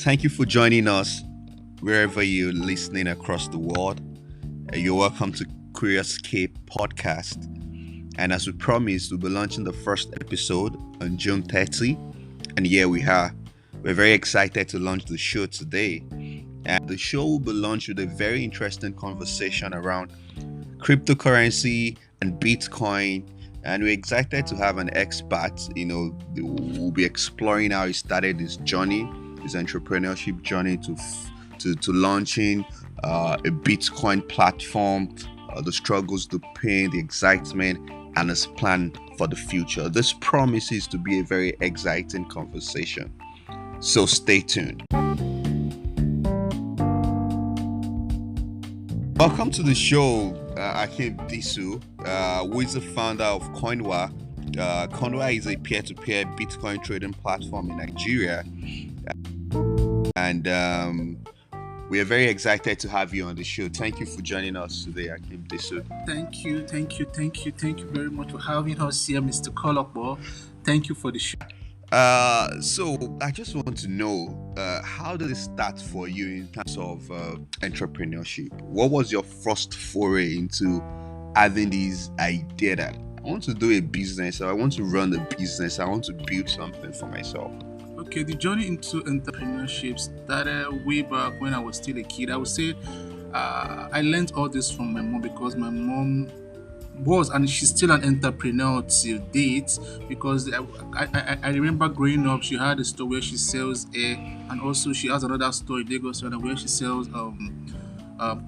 Thank you for joining us wherever you're listening across the world. You're welcome to Curioscape Podcast. And as we promised, we'll be launching the first episode on June 30. And here we are. We're very excited to launch the show today. And the show will be launched with a very interesting conversation around cryptocurrency and Bitcoin. And we're excited to have an expert. We'll be exploring how he started his journey, his entrepreneurship journey to launching a Bitcoin platform, the struggles, the pain, the excitement, and his plan for the future. This promises to be a very exciting conversation. So stay tuned. Welcome to the show, Hakeem Disu, who is the founder of Koinwa. Koinwa is a peer-to-peer Bitcoin trading platform in Nigeria. And we are very excited to have you on the show. Thank you for joining us today, Hakeem Disu. Thank you very much for having us here, Mr. Kolokbo. Thank you for the show. So I just want to know, how did it start for you in terms of entrepreneurship? What was your first foray into having this idea that I want to do a business, or I want to run a business, I want to build something for myself? Okay, the journey into entrepreneurship started way back when I was still a kid. I would say I learned all this from my mom, because my mom was, and she's still an entrepreneur till date, because I remember growing up, she had a store where she sells hair, and also she has another store in Lagos where she sells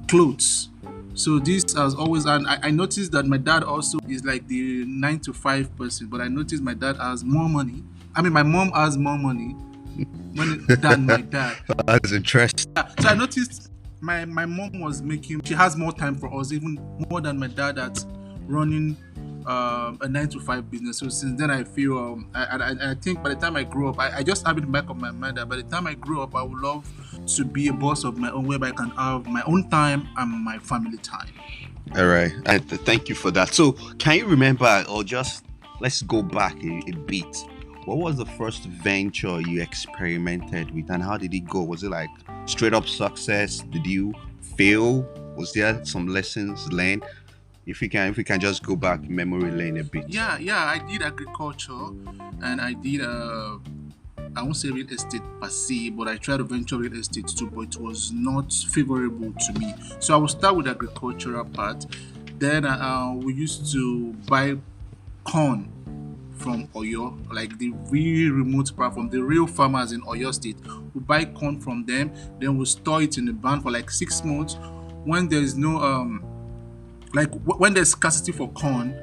clothes. So this has always, and I noticed that my dad also is like the 9 to 5 person, but I noticed my dad has more money. I mean, my mom has more money than my dad. That's interesting. So I noticed my mom was she has more time for us, even more than my dad at running a 9 to 5 business. So since then, I feel I think by the time I grew up, I just have it in the back of my mind that by the time I grew up, I would love to be a boss of my own, whereby I can have my own time and my family time. All right. Thank you for that. So can you remember, or just let's go back a bit. What was the first venture you experimented with, and how did it go? Was it like straight up success? Did you fail? Was there some lessons learned? If we can just go back memory lane a bit. Yeah, I did agriculture, and I did I won't say real estate per se, but I tried to venture real estate too, but it was not favorable to me. So I will start with the agricultural part. Then we used to buy corn from Oyo, like the really remote part, from the real farmers in Oyo State. We buy corn from them, then we store it in the barn for like 6 months. When there is no when there's scarcity for corn,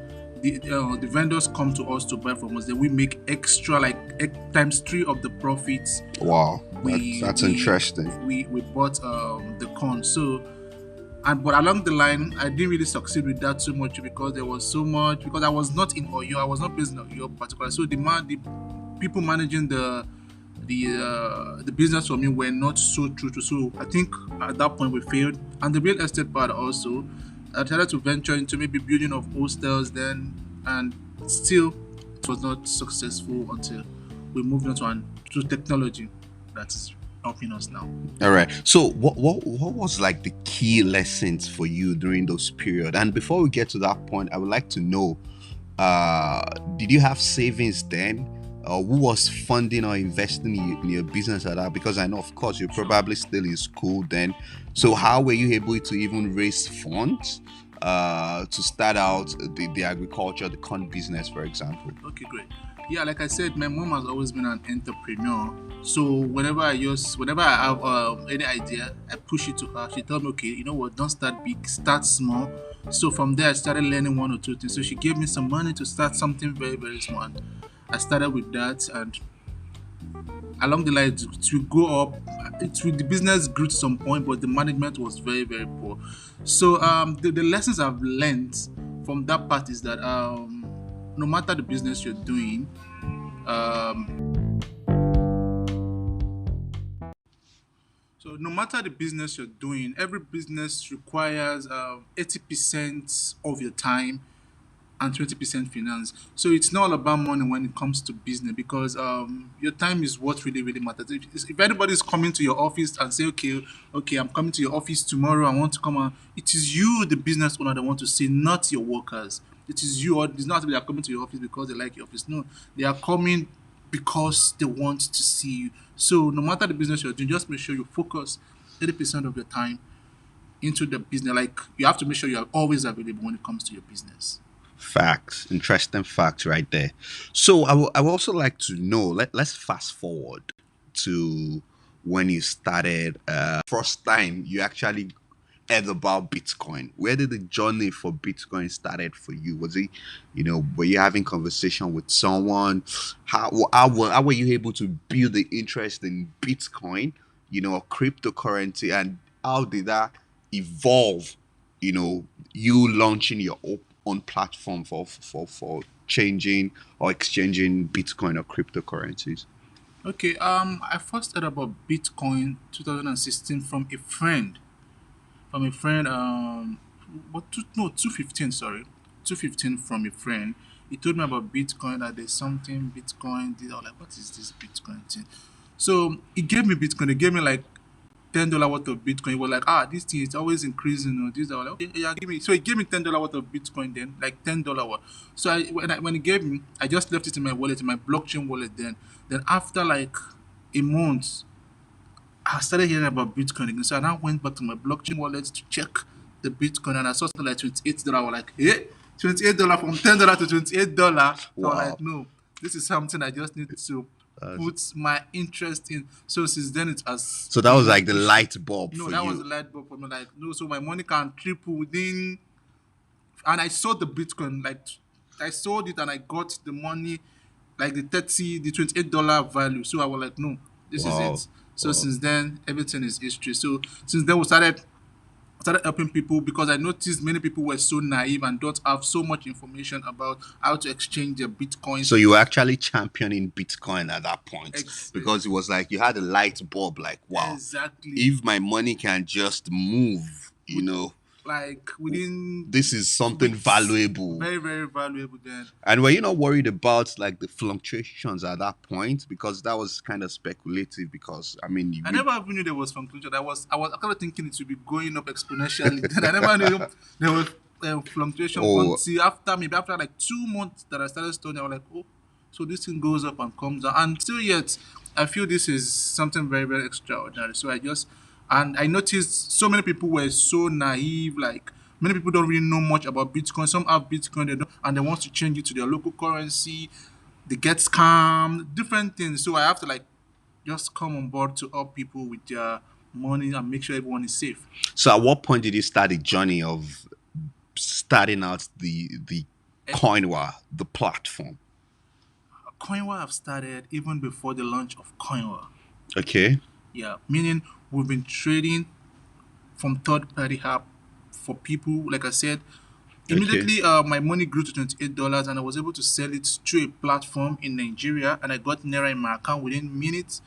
the vendors come to us to buy from us. Then we make extra, like times 3 of the profits. Wow, that's interesting. We bought the corn. So, but along the line, I didn't really succeed with that too much, because there was so much, because I was not in Oyo, I was not based in Oyo particularly. So the people managing the business for me were not so true to. So I think at that point we failed. And the real estate part also, I tried to venture into maybe building of hostels then, and still it was not successful until we moved on to technology that is helping us now. All right. So what was like the key lessons for you during those period? And before we get to that point, I would like to know, did you have savings then? Who was funding or investing in your business at that? Because I know, of course, you're probably still in school then. So how were you able to even raise funds to start out the agriculture, the corn business, for example? Okay, great. Yeah, like I said, my mom has always been an entrepreneur. So whenever I have any idea, I push it to her. She told me, okay, you know what, don't start big, start small. So from there, I started learning 1 or 2 things. So she gave me some money to start something very, very small. I started with that, and along the line, it will go up. The business grew to some point, but the management was very, very poor. So the lessons I've learned from that part is that no matter the business you're doing, so no matter the business you're doing, every business requires 80% of your time and 20% finance. So it's not all about money when it comes to business, because your time is what really really matters. If anybody's coming to your office and say, okay, I'm coming to your office tomorrow, I want to come on, it is you, the business owner, that want to see, not your workers. It is you. Or it's not that they are coming to your office because they like your office. No, they are coming because they want to see you. So no matter the business you're doing, just make sure you focus 80% of your time into the business. Like, you have to make sure you are always available when it comes to your business. Facts, interesting facts right there. So I would also like to know. Let's fast forward to when you started. First time you actually heard about Bitcoin. Where did the journey for Bitcoin started for you? Was it, were you having conversation with someone? How were you able to build the interest in Bitcoin? Cryptocurrency, and how did that evolve? You launching your own platform for changing or exchanging Bitcoin or cryptocurrencies. Okay, I first heard about Bitcoin 2016 from a friend. From a friend, no, 215, sorry. 215 from a friend. He told me about Bitcoin, that there's something Bitcoin did. I was like, what is this Bitcoin thing? So he gave me Bitcoin. He gave me like $10 worth of Bitcoin. He was like, this thing is always increasing. This, I was like, okay, yeah, give me. So he gave me $10 worth of Bitcoin then, like $10 worth. So when he gave me, I just left it in my wallet, in my blockchain wallet. Then after like a month, I started hearing about Bitcoin again. So I now went back to my blockchain wallet to check the Bitcoin, and I saw something like $28. I was like, hey, $28 from $10 to $28. So I was Wow. like, no, this is something I just need to Uh, put my interest in. So since then it has so that was been my like the issue. light bulb No, for that was a you. light bulb for me. Like, no, so my money can triple within, and I sold the Bitcoin. Like, I sold it and I got the money, like the $28 value. So I was like, no, this is Wow. it. So Wow. since then, everything is history. So since then, we started helping people, because I noticed many people were so naive and don't have so much information about how to exchange their So bitcoins. you were actually championing Bitcoin at that point, Ex- because it was like you had a light bulb, like, wow, exactly. if my money can just move, With, like, within this is something weeks, valuable. very very valuable. Then And were you not worried about like the fluctuations at that point? Because that was kind of speculative. Because I mean, I never even knew there was fluctuation. I was kind of thinking it would be going up exponentially. Then I never knew there was fluctuation oh, until after like 2 months that I started studying. I was like, oh, so this thing goes up and comes down. And still yet, I feel this is something very very extraordinary. So I noticed so many people were so naive. Like, many people don't really know much about Bitcoin. Some have Bitcoin, they don't, and they want to change it to their local currency. They get scammed, different things. So I have to like just come on board to help people with their money and make sure everyone is safe. so at what point did you start the journey of starting out the Eh, Koinwa, the platform? Koinwa have started even before the launch of Koinwa. Okay, Yeah, meaning we've been trading from third party app for people. Like I said, okay, immediately my money grew to $28, and I was able to sell it through a platform in Nigeria, and I got Naira in my account within minutes.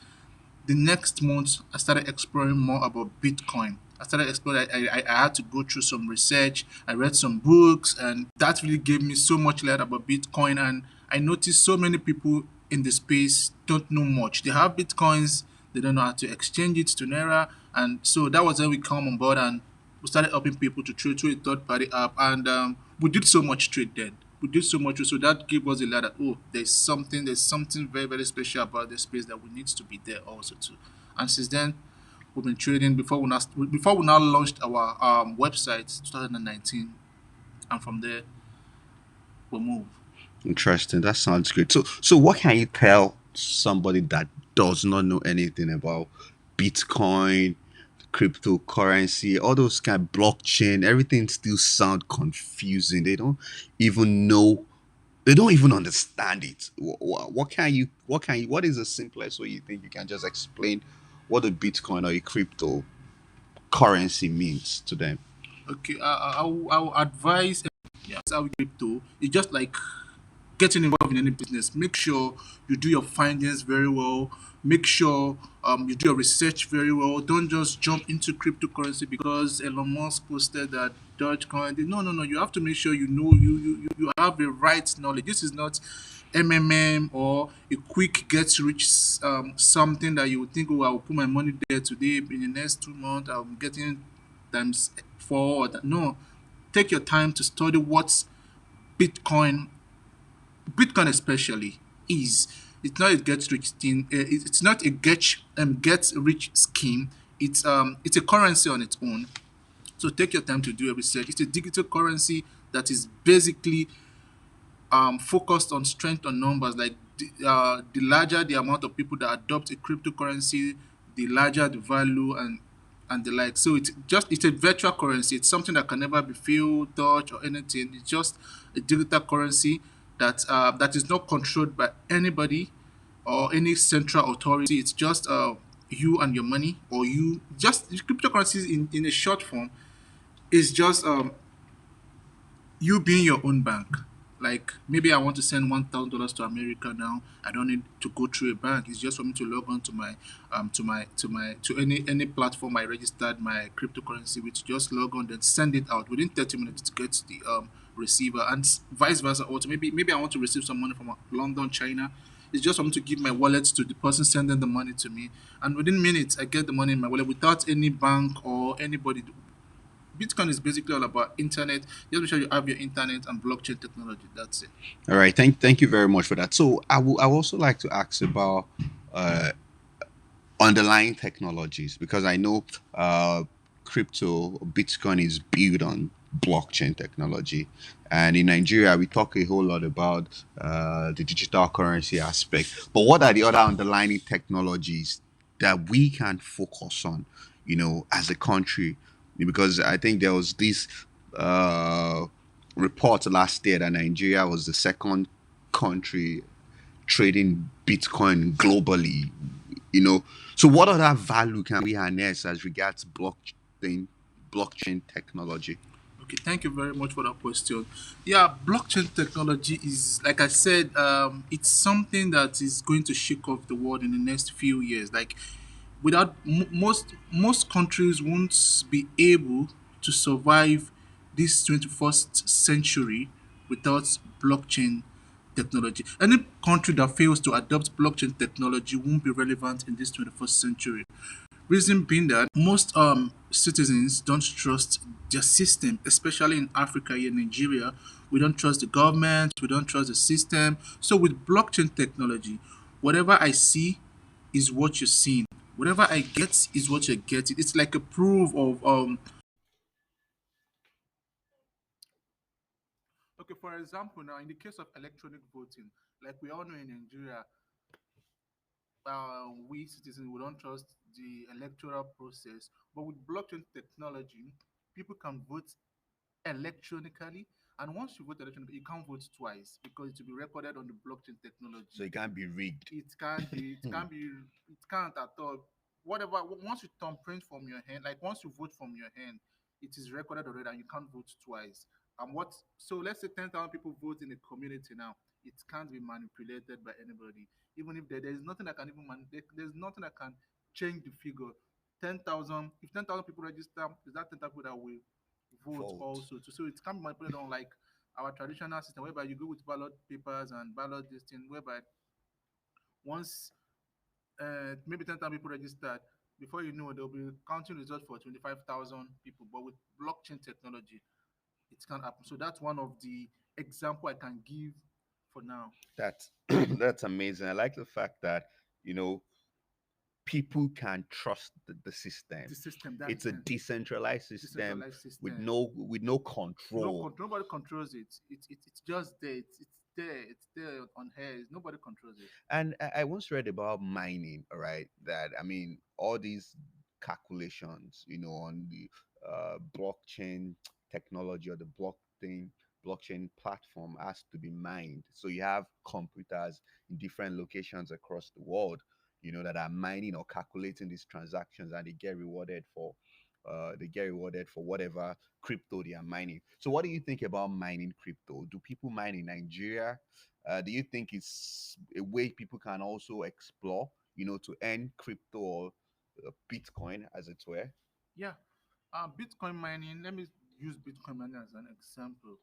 The next month, I started exploring more about Bitcoin. I started exploring. I had to go through some research. I read some books, and that really gave me so much light about Bitcoin. And I noticed so many people in the space don't know much. They have Bitcoins, they don't know how to exchange it to Naira, and so that was when we come on board and we started helping people to trade through a third party app, and we did so much trade then. We did so much, so that gave us a lot of, oh, there's something very very special about this space that we need to be there also too. And since then, we've been trading before we now launched our website 2019, and from there we move. interesting. That sounds good. So what can you tell somebody that does not know anything about Bitcoin, cryptocurrency, all those kind of blockchain? Everything still sound confusing. They don't even know. They don't even understand it. What is the simplest way you think you can just explain what a Bitcoin or a cryptocurrency means to them? Okay, I will advise. Yeah, how crypto. It's just like getting involved in any business, make sure you do your findings very well. Make sure you do your research very well. Don't just jump into cryptocurrency because Elon Musk posted that Dogecoin. No, no, no. You have to make sure you know you have the right knowledge. This is not MMM or a quick get rich something that you would think, oh, I will put my money there today. In the next 2 months, I'm getting times four. Or that. No, take your time to study what Bitcoin Bitcoin especially is. It's not a get rich thing. It's not a get rich scheme. It's a currency on its own. So take your time to do a research. It's a digital currency that is basically focused on strength on numbers. Like the larger the amount of people that adopt a cryptocurrency, the larger the value and the like. So it's a virtual currency. It's something that can never be filled, touched, or anything. It's just a digital currency that is not controlled by anybody or any central authority. It's just you and your money, or you just cryptocurrencies in a short form is just you being your own bank. Like maybe I want to send $1,000 to America now. I don't need to go through a bank. It's just for me to log on to any platform I registered my cryptocurrency with. Just log on, then send it out within 30 minutes to get the receiver, and vice versa. Also, maybe I want to receive some money from London, China. It's just for me to give my wallet to the person sending the money to me, and within minutes I get the money in my wallet without any bank or anybody. Bitcoin is basically all about internet. Just make sure you have your internet and blockchain technology. That's it. All right, thank you very much for that. So I would also like to ask about uh, underlying technologies, because I know crypto Bitcoin is built on blockchain technology, and in Nigeria we talk a whole lot about the digital currency aspect. But what are the other underlying technologies that we can focus on, as a country? Because I think there was this uh, report last year that Nigeria was the second country trading Bitcoin globally. You know, so what other value can we harness as regards blockchain technology? Okay, thank you very much for that question. Yeah, blockchain technology is, like I said, it's something that is going to shake off the world in the next few years. Like, without most countries won't be able to survive this 21st century without blockchain technology. Any country that fails to adopt blockchain technology won't be relevant in this 21st century. Reason being that most citizens don't trust their system, especially in Africa, here in Nigeria. We don't trust the government, we don't trust the system. So with blockchain technology, whatever I see is what you're seeing. Whatever I get is what you're getting. It's like a proof of okay, for example, now in the case of electronic voting, like we all know in Nigeria, we citizens we don't trust the electoral process. But with blockchain technology, people can vote electronically. And once you vote electronically, you can't vote twice because it will be recorded on the blockchain So technology. it can't be rigged. It can't at all. Whatever, once you thumbprint from your hand, like once you vote from your hand, it is recorded already and you can't vote twice. So let's say 10,000 people vote in a community now. It can't be manipulated by anybody. Even if there's nothing that can there's nothing that can change the figure. 10,000, if 10,000 people register, is that 10,000 people that will vote Vote. also. So it can be manipulated on like our traditional system whereby you go with ballot papers and ballot this thing whereby once maybe 10,000 people registered, before you know they'll be counting results for 25,000 people. But with blockchain technology, it can happen. So that's one of the example I can give for now. That's that's amazing. I like the fact that you know people can trust the system. The system, It's that's a it. decentralized system Decentralized with system. no No control. control. Nobody controls it. It's just there. It's there. It's there on air. Nobody controls it. And I once read about mining, all right, that I mean, all these calculations, on the blockchain technology or the blockchain platform has to be mined. So you have computers in different locations across the world, that are mining or calculating these transactions, and they get rewarded for whatever crypto they are mining. So what do you think about mining crypto? Do people mine in Nigeria? Do you think it's a way people can also explore, to earn crypto or Bitcoin, as it were? Yeah. Bitcoin mining, let me use Bitcoin mining as an example.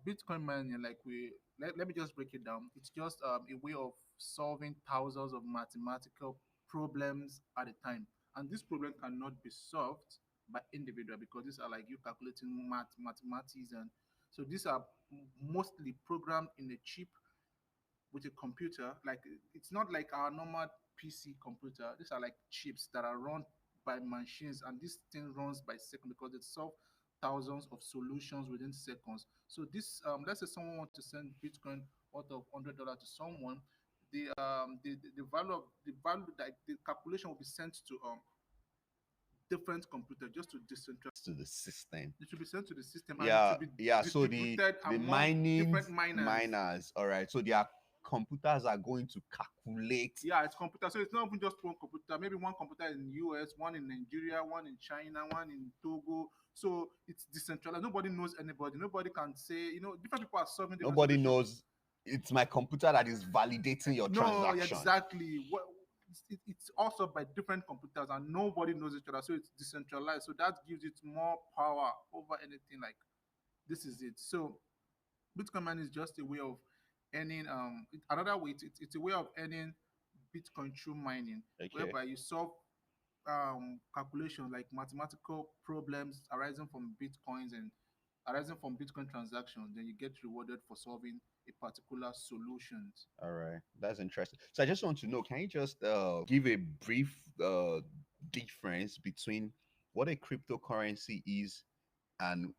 Bitcoin mining, let me just break it down. It's just a way of solving thousands of mathematical problems at a time. And this problem cannot be solved by individual because these are like you calculating mathematics, and so these are mostly programmed in a chip with a computer. Like it's not like our normal PC computer. These are like chips that are run by machines, and this thing runs by second because it solves thousands of solutions within seconds. So this, let's say someone wants to send Bitcoin worth of $100 to someone, the value of the value that the calculation will be sent to different computer just to decentralize. To the system. It should be sent to the system and it Yeah, should be yeah. So distributed the among mining different miners. miners, all right. So their computers are going to calculate. Yeah, it's computer. So it's not even just one computer. Maybe one computer in US, one in Nigeria, one in China, one in Togo. So it's decentralized. Nobody knows anybody. Nobody can say, different people are solving different Nobody solutions. knows it's my computer that is validating your No, transaction. exactly. It's also by different computers and nobody knows each other. So it's decentralized. So that gives it more power over anything. Like this is it. So Bitcoin mining is just a way of earning another way it's a way of earning Bitcoin through mining, Okay. whereby you solve calculations like mathematical problems arising from bitcoins and arising from Bitcoin transactions, then you get rewarded for solving a particular solutions. All right. That's interesting. So I just want to know, can you just give a brief difference between what a cryptocurrency is and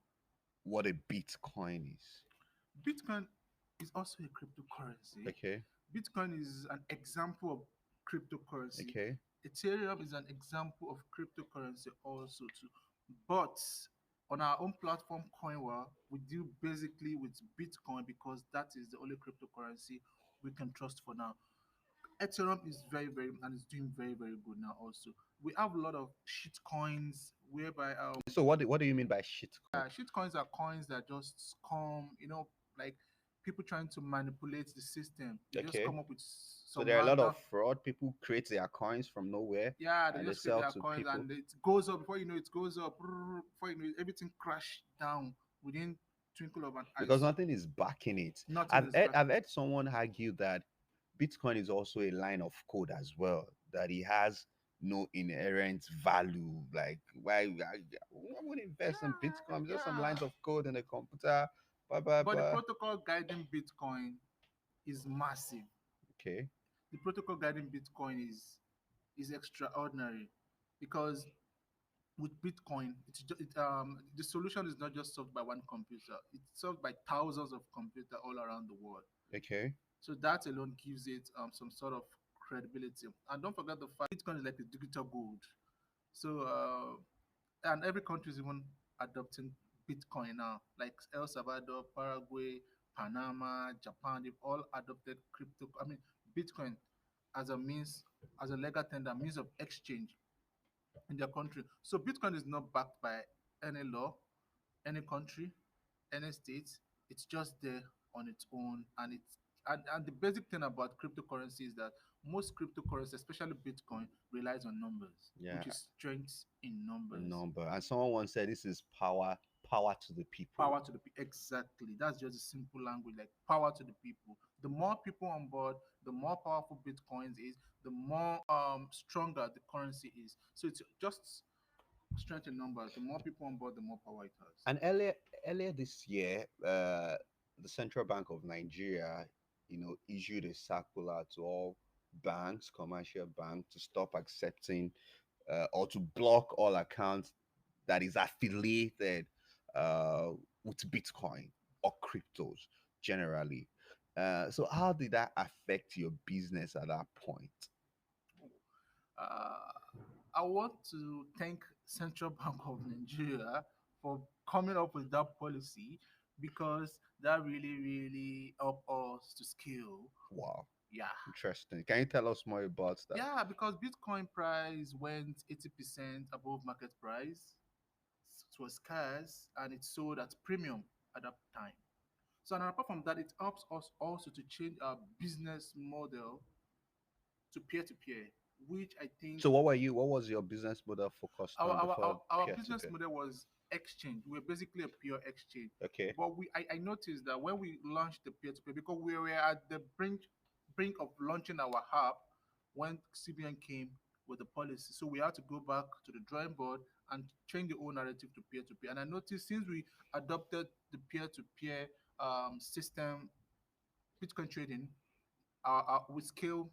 what a Bitcoin is? Bitcoin is also a cryptocurrency. Okay. Bitcoin is an example of cryptocurrency. Okay. Ethereum is an example of cryptocurrency also too. But on our own platform Koinwa, we deal basically with Bitcoin because that is the only cryptocurrency we can trust for now. Ethereum is very, very and it's doing very, very good now also. We have a lot of shit coins whereby So what do you mean by shitcoin? shit coins are coins that just come, like people trying to manipulate the system. They just Okay. come up with So some there are a lot of random. fraud. People create their coins from nowhere Yeah, they and they just create sell their to coins people and it goes up. Before you know it goes up. Before you know it, everything crash down within twinkle of an eye. because So nothing is backing it. nothing I've is heard, back. I've heard someone argue that Bitcoin is also a line of code as well, that it has no inherent value. Like, why would invest in Yeah, Bitcoin? Just some yeah. lines of code in a computer. Blah, blah, But the blah. protocol guiding Bitcoin is massive. Okay. The protocol guiding Bitcoin is extraordinary because with Bitcoin, the solution is not just solved by one computer; it's solved by thousands of computers all around the world. Okay. So that alone gives it some sort of credibility. And don't forget the fact Bitcoin is like a digital gold. So and every country is even adopting Bitcoin now, like El Salvador, Paraguay, Panama, Japan. They've all adopted crypto. I mean, Bitcoin as a means, as a legal tender, means of exchange in their country. So Bitcoin is not backed by any law, any country, any state. It's just there on its own, and the basic thing about cryptocurrency is that most cryptocurrency, especially Bitcoin, relies on numbers, which Yeah. is strength in A numbers. number. And someone once said this is power to the people. Power to the people. Exactly. That's just a simple language, like power to the people. The more people on board, the more powerful Bitcoins is, the more stronger the currency is. So it's just strength in numbers. The more people on board, the more power it has. And earlier this year, the Central Bank of Nigeria, issued a circular to all banks, commercial banks, to stop accepting or to block all accounts that is affiliated with Bitcoin or cryptos generally. So how did that affect your business at that point? Uh, I want to thank Central Bank of Nigeria for coming up with that policy because that really, really helped us to scale. Wow, Yeah. interesting. Can you tell us more about that? Yeah, because Bitcoin price went 80% above market price. It was scarce and it sold at premium at that time. So, and apart from that, it helps us also to change our business model to peer to peer, which I think So what were you? What was your business model focused our on our, before our, our peer to business peer? model was exchange. We're basically a pure exchange. Okay. But I noticed that when we launched the peer to peer, because we were at the brink of launching our app when CBN came with the policy. So we had to go back to the drawing board and change the whole narrative to peer to peer. And I noticed since we adopted the peer to peer system, Bitcoin trading, we scale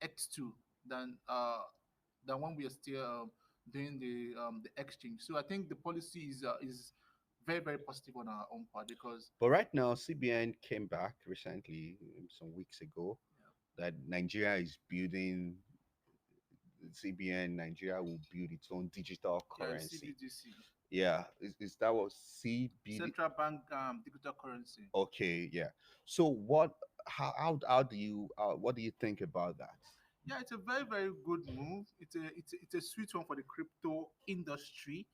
X2 than when we are still doing the exchange. So I think the policy is very very positive on our own part because But right now, CBN came back recently, some weeks ago, yeah, that Nigeria is building. CBN Nigeria will build its own digital yeah, currency. CBDC, Yeah, is that what CBD? central bank digital currency. Okay, yeah. So what? How do you? What do you think about that? Yeah, it's a very very good move. It's a sweet one for the crypto industry.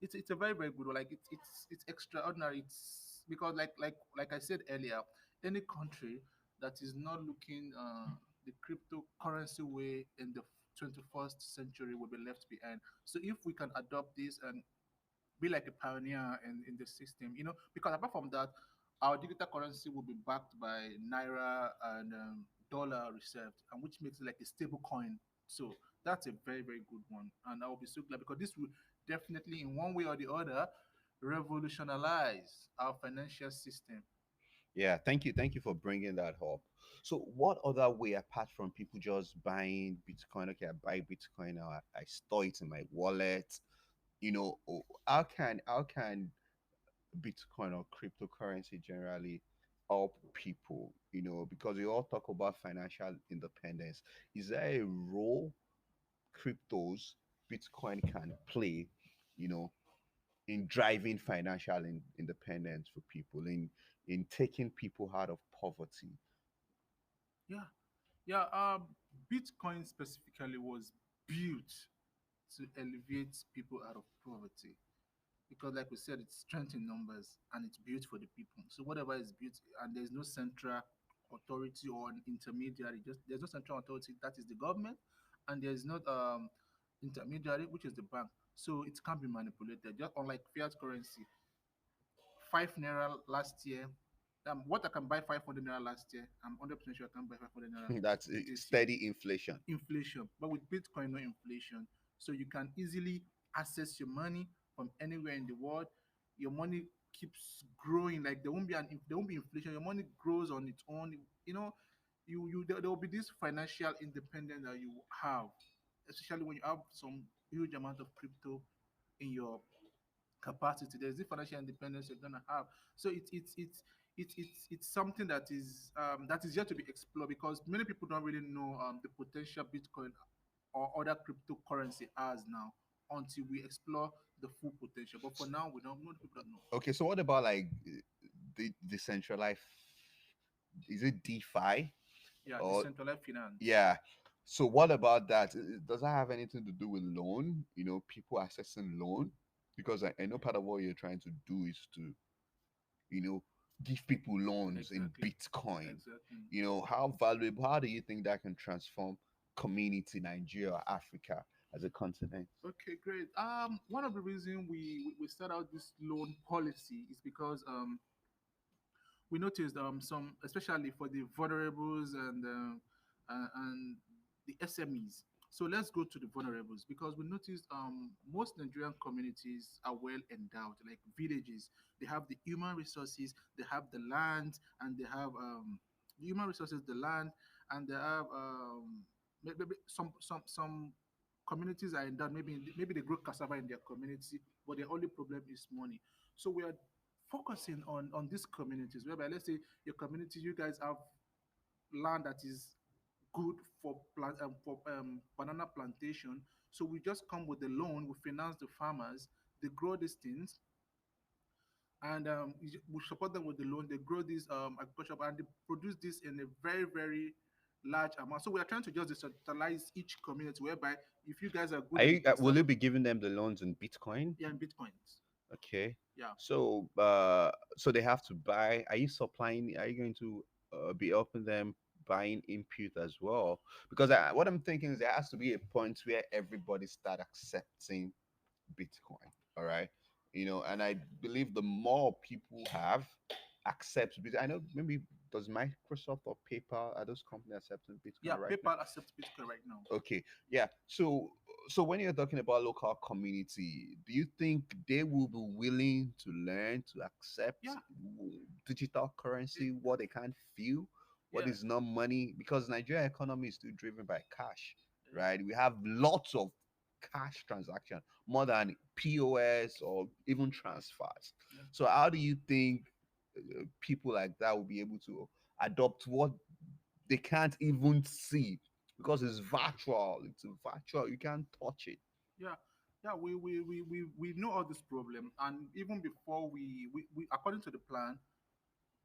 It's a very very good one. Like it's extraordinary. It's because like I said earlier, any country that is not looking the cryptocurrency way in the 21st century will be left behind. So if we can adopt this and be like a pioneer in the system, because apart from that, our digital currency will be backed by naira and dollar reserved, and which makes it like a stable coin. So that's a very very good one, and I will be so glad because this will definitely, in one way or the other, revolutionize our financial system. Yeah, thank you for bringing that up. So, what other way apart from people just buying Bitcoin? Okay, I buy Bitcoin now. I store it in my wallet. How can Bitcoin or cryptocurrency generally help people? Because we all talk about financial independence. Is there a role cryptos, Bitcoin can play? You know, in driving financial independence for people, in taking people out of poverty. Yeah, yeah. Bitcoin specifically was built to elevate people out of poverty because like we said, it's strength in numbers and it's built for the people. So whatever is built, and there's no central authority or an intermediary, just there's no central authority, that is the government, and there's not intermediary, which is the bank. So it can't be manipulated, just unlike fiat currency. 5 naira last year, what I can buy 500 naira last year, I'm 100% sure I can buy 500 naira That's this year. steady inflation. Inflation. But with Bitcoin, no inflation. So you can easily access your money from anywhere in the world. Your money keeps growing. Like there won't be inflation. Your money grows on its own. There will be this financial independence that you have, especially when you have some huge amount of crypto in your capacity. There's the financial independence you're gonna have. So it's something that is yet to be explored because many people don't really know the potential Bitcoin or other cryptocurrency has now until we explore the full potential. But for now, we don't know. People don't know. Okay, so what about like the decentralized? Is it DeFi Yeah, or decentralized finance. yeah? So what about that? Does that have anything to do with loan? People accessing loan, because I know part of what you're trying to do is to you know give people loans in Exactly. Bitcoin. Exactly. How valuable? How do you think that can transform community Nigeria or Africa as a continent? Okay, great. One of the reasons we start out this loan policy is because we noticed some, especially for the vulnerables and the SMEs. So let's go to the vulnerables because we noticed most Nigerian communities are well endowed, like villages. They have the human resources, they have the land, and they have the human resources, the land, and they have maybe some communities are endowed. Maybe they grow cassava in their community, but their only problem is money. So we are focusing on these communities whereby let's say your community, you guys have land that is good for banana plantation. So we just come with the loan, we finance the farmers, they grow these things, and we support them with the loan. They grow this agriculture and they produce this in a very very large amount. So we are trying to just decentralize each community whereby if you guys are good Are in you, will cassava, you be giving them the loans in Bitcoin? yeah, in bitcoins. Okay. Yeah, So they have to buy. Are you supplying? Are you going to be helping them buying input as well? Because what I'm thinking is there has to be a point where everybody start accepting Bitcoin. All right. And I believe the more people have accept Bitcoin, I know maybe does Microsoft or PayPal, are those companies accepting yeah. Bitcoin right now? PayPal accepts Bitcoin right now. Okay, yeah. So when you're talking about local community, do you think they will be willing to learn to accept Yeah, digital it, currency, what they can't feel, what yeah, is not money? Because Nigeria economy is still driven by cash, yeah, right? We have lots of cash transaction more than POS or even transfers. yeah. So how do you think people like that will be able to adopt what they can't even see because it's virtual. It's virtual. You can't touch it. Yeah, yeah, we know all this problem, and even before we according to the plan,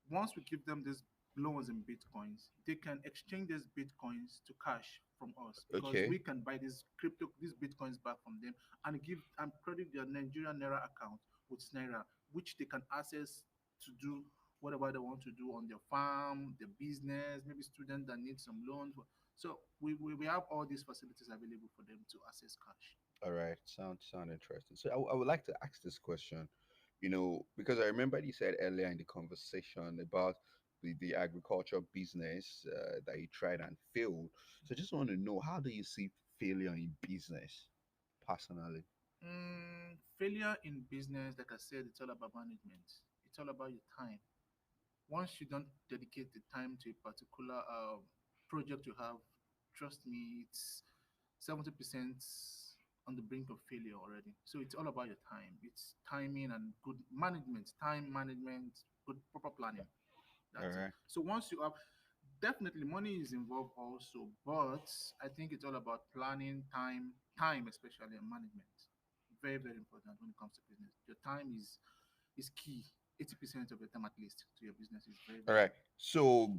once we give them these loans in bitcoins, they can exchange these bitcoins to cash from us because Okay. we can buy these bitcoins back from them and give and credit their Nigerian naira account with naira, which they can access to do whatever they want to do on their farm, their business, maybe students that need some loans. So we have all these facilities available for them to access cash. All right. Sound interesting. So I would like to ask this question, because I remember you said earlier in the conversation about the agriculture business that you tried and failed. So I just want to know, how do you see failure in business personally? Failure in business, like I said, it's all about management. It's all about your time. Once you don't dedicate the time to a particular project you have, trust me, it's 70% on the brink of failure already. So it's all about your time. It's timing and good management, time management, good proper planning. All That's it. right. So once you have, definitely money is involved also, but I think it's all about planning, time especially, and management. Very, very important when it comes to business. Your time is key. 80% of your time at least to your business is very, All very right. key. So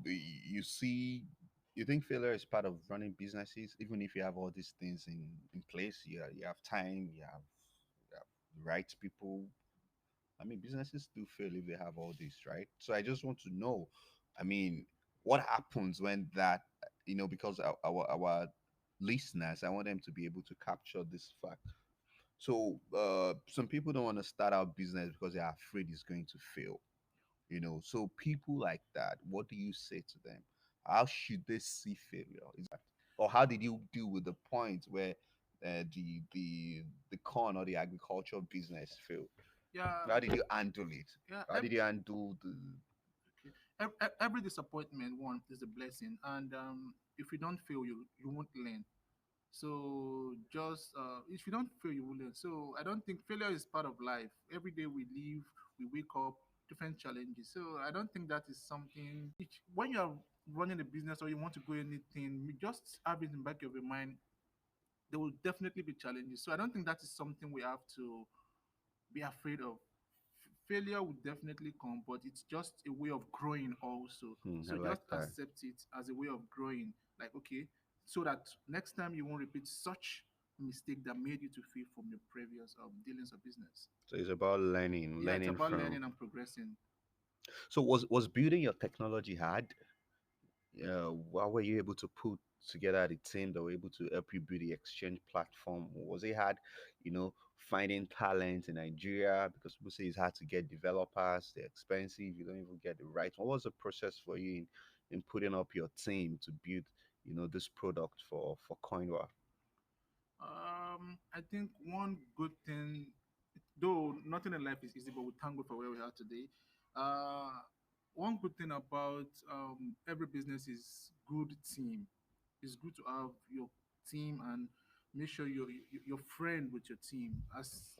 you think failure is part of running businesses, even if you have all these things in place. You have time, you have the right people. I mean, businesses do fail if they have all this, right? So I just want to know, I mean, what happens when that, because our listeners, I want them to be able to capture this fact. So some people don't want to start out business because they are afraid it's going to fail. So people like that, what do you say to them? How should they see failure? Is that, or how did you deal with the point where the corn or the agricultural business failed? Yeah, How did you handle it? yeah. How did you handle the? Okay. Every disappointment one is a blessing, and if you don't fail, you won't learn. So just if you don't fail, you will learn. So I don't think failure is part of life. Every day we live, we wake up, different challenges. So I don't think that is something when you are running a business or you want to go anything, you just have it in the back of your mind. There will definitely be challenges. So I don't think that is something we have to be afraid of. Failure will definitely come, but it's just a way of growing also. I So just like that. accept it as a way of growing. Like, okay, so that next time you won't repeat such mistake that made you to fail from your previous dealings of business. So it's about learning, Yeah, it's learning about from. learning and progressing. So was building your technology hard? How were you able to put together the team that were able to help you build the exchange platform? Was it hard, finding talent in Nigeria? Because people say it's hard to get developers, they're expensive, you don't even get the right. What was the process for you in putting up your team to build, this product for Koinwa? I think one good thing, though nothing in life is easy, but we thank God for where we are today. Uh, one good thing about every business is good team. It's good to have your team and make sure you're friend with your team. As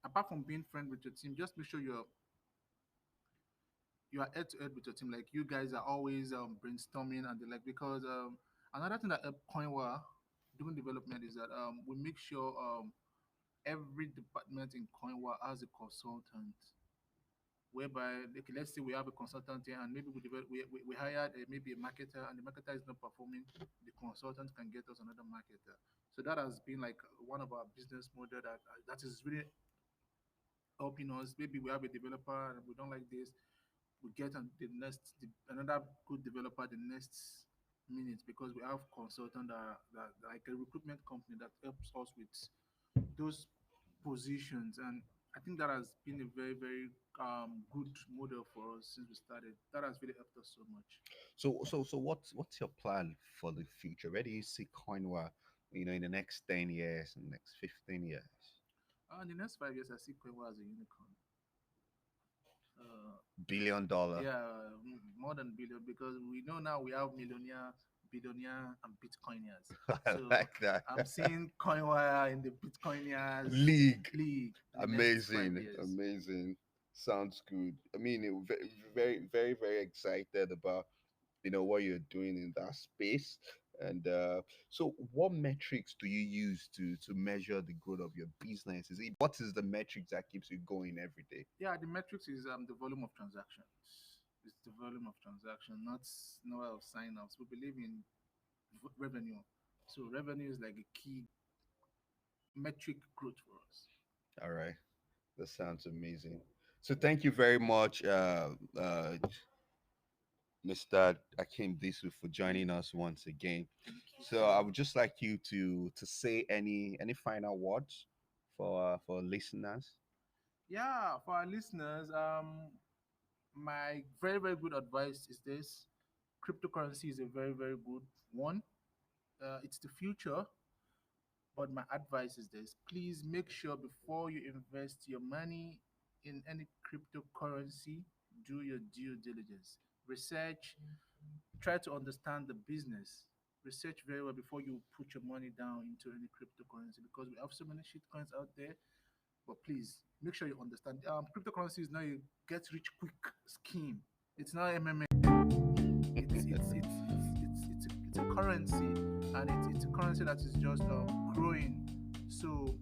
apart from being friend with your team, just make sure you are head to head with your team. Like you guys are always brainstorming and the like because another thing that help Coinwa doing development is that we make sure every department in Coinwa has a consultant. Whereby, okay, let's say we have a consultant here, and maybe we hired maybe a marketer, and the marketer is not performing, the consultant can get us another marketer. So that has been like one of our business model that is really helping us. Maybe we have a developer and we don't like this, we get another good developer the next minute because we have consultant that like a recruitment company that helps us with those positions. And I think that has been a very, very good model for us since we started. That has really helped us so much. So what's your plan for the future? Where do you see Koinwa, in the next 10 years and next 15 years? In the next 5 years, I see Koinwa as a unicorn. Uh, $1 billion. yeah, more than billion because we know now we have millionaire, billionaire, and Bitcoiners. I So like that. I'm seeing Koinwa in the Bitcoiners League. league in the next five Amazing, years. amazing. Sounds good. I mean, very, very, very excited about what you're doing in that space. And so, what metrics do you use to measure the growth of your business? What is the metrics that keeps you going every day? Yeah, the metrics is the volume of transactions. It's the volume of transaction, not number of sign-ups. We believe in revenue. So revenue is like a key metric growth for us. All right, that sounds amazing. So, thank you very much, Mr. Hakeem Disu, for joining us once again. Thank you So I too. would just like you to say any final words for listeners. Yeah, for our listeners, my very, very good advice is this: cryptocurrency is a very, very good one. It's the future, but my advice is this: please make sure before you invest your money in any cryptocurrency, do your due diligence, research, try to understand the business. Research very well before you put your money down into any cryptocurrency because we have so many shit coins out there. But please make sure you understand. Cryptocurrency is not a get rich quick scheme. It's not MMA. It's a currency, and it's a currency that is just growing. So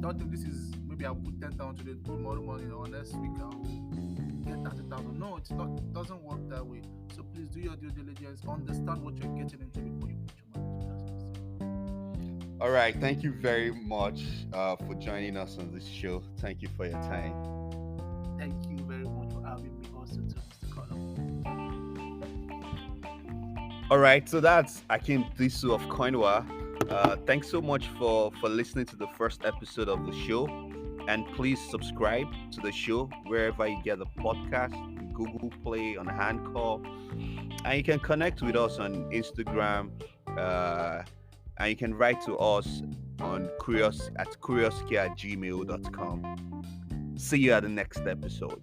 don't think this is maybe I'll put 10,000 today, tomorrow morning or next week I'll get 30,000. No, it's not. It doesn't work that way. So please do your due diligence. Understand what you're getting into before you put your money into that. All right, thank you very much for joining us on this show. Thank you for your time. Thank you very much for having me also to Mr. Column. All right, so that's Akim Disu of Koinwa. Thanks so much for listening to the first episode of the show, and please subscribe to the show wherever you get the podcast, Google Play, on Handcall, and you can connect with us on Instagram, and you can write to us on curiosky@gmail.com. See you at the next episode.